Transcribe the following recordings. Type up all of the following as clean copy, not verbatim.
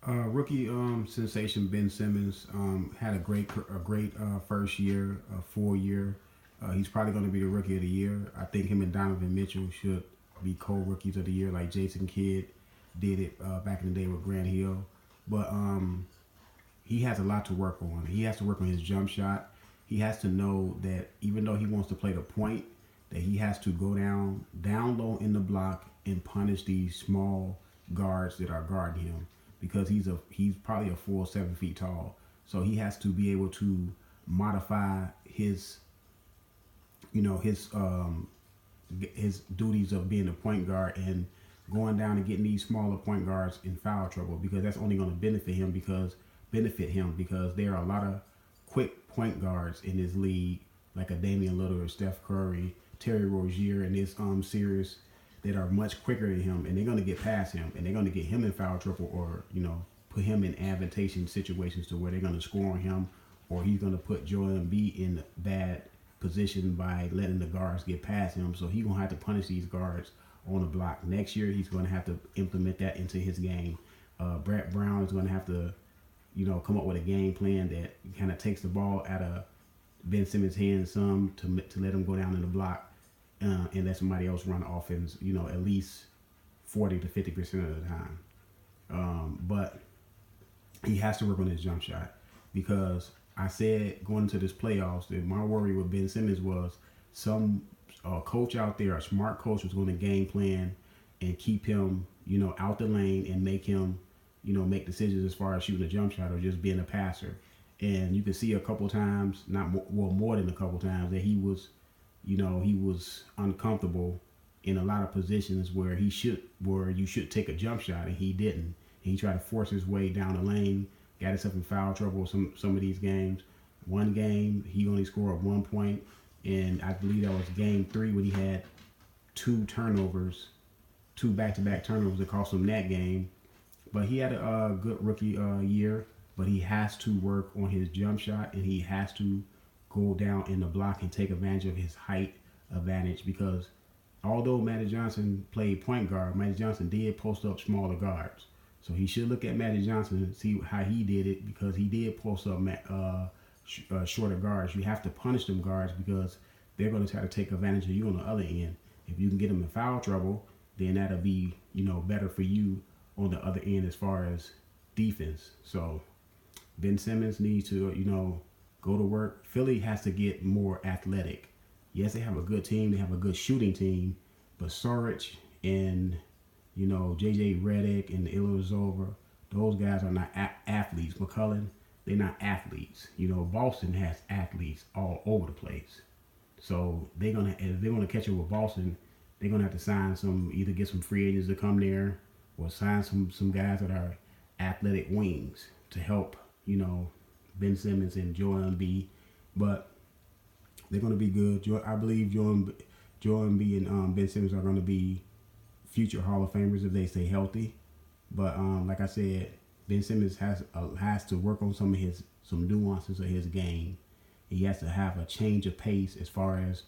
Rookie sensation Ben Simmons had a great first year, full year. He's probably going to be the rookie of the year. I think him and Donovan Mitchell should be co-rookies of the year, like Jason Kidd did it back in the day with Grant Hill. But he has a lot to work on. He has to work on his jump shot. He has to know that even though he wants to play the point, that he has to go down low in the block and punish these small guards that are guarding him because he's probably a full 7 feet tall. So he has to be able to modify his duties of being a point guard and going down and getting these smaller point guards in foul trouble because that's only going to benefit him because there are a lot of quick point guards in this league like a Damian Lillard or Steph Curry, Terry Rozier in this series that are much quicker than him and they're going to get past him and they're going to get him in foul trouble or put him in advantageous situations to where they're going to score on him or he's going to put Joel Embiid in bad position by letting the guards get past him. So he's going to have to punish these guards on the block. Next year, he's going to have to implement that into his game. Brett Brown is going to have to, come up with a game plan that kind of takes the ball out of Ben Simmons' hands some to let him go down in the block and let somebody else run offense, at least 40 to 50% of the time. But he has to work on his jump shot because I said going into this playoffs that my worry with Ben Simmons was some coach out there, a smart coach, was going to game plan and keep him, out the lane and make him, make decisions as far as shooting a jump shot or just being a passer. And you can see a couple times, more than a couple times, that he was uncomfortable in a lot of positions where you should take a jump shot and he didn't. And he tried to force his way down the lane, got himself in foul trouble some of these games. One game, he only scored 1 point, and I believe that was game 3 when he had two back-to-back turnovers that cost him that game. But he had a good rookie year, but he has to work on his jump shot, and he has to go down in the block and take advantage of his height advantage because although Magic Johnson played point guard, Magic Johnson did post up smaller guards. So he should look at Magic Johnson and see how he did it because he did post up shorter guards. You have to punish them guards because they're going to try to take advantage of you on the other end. If you can get them in foul trouble, then that'll be, better for you on the other end as far as defense. So Ben Simmons needs to, go to work. Philly has to get more athletic. Yes, they have a good team. They have a good shooting team. But Saric and, J.J. Redick and Ilyasova, those guys are not athletes. McCullough, they're not athletes. Boston has athletes all over the place. So if they're gonna catch up with Boston, they're gonna have to either get some free agents to come there or sign some guys that are athletic wings to help, Ben Simmons and Joel Embiid. But they're gonna be good. I believe Joel Embiid and Ben Simmons are gonna be future Hall of Famers if they stay healthy. But like I said, Ben Simmons has to work on some nuances of his game. He has to have a change of pace as far as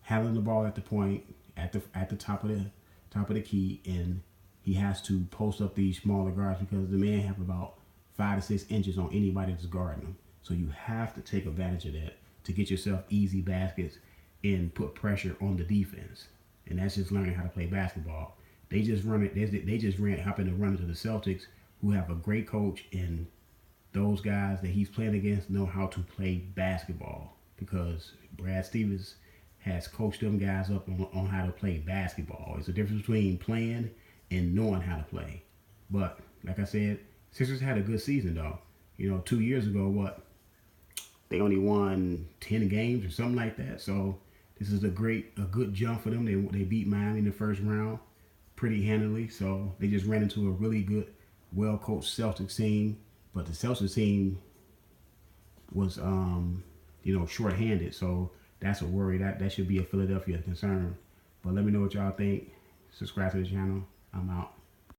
handling the ball at the point, at the top of the key, and he has to post up these smaller guards because the man have about 5 to 6 inches on anybody that's guarding him. So you have to take advantage of that to get yourself easy baskets and put pressure on the defense. And that's just learning how to play basketball. They just happen to run into the Celtics, who have a great coach, and those guys that he's playing against know how to play basketball because Brad Stevens has coached them guys up on how to play basketball. It's a difference between playing and knowing how to play. But like I said, Sixers had a good season though. 2 years ago, they only won 10 games or something like that. So this is a good jump for them. They beat Miami in the first round pretty handily. So they just ran into a really good, well-coached Celtics team. But the Celtics team was, short-handed. So that's a worry. That should be a Philadelphia concern. But let me know what y'all think. Subscribe to the channel. I'm out.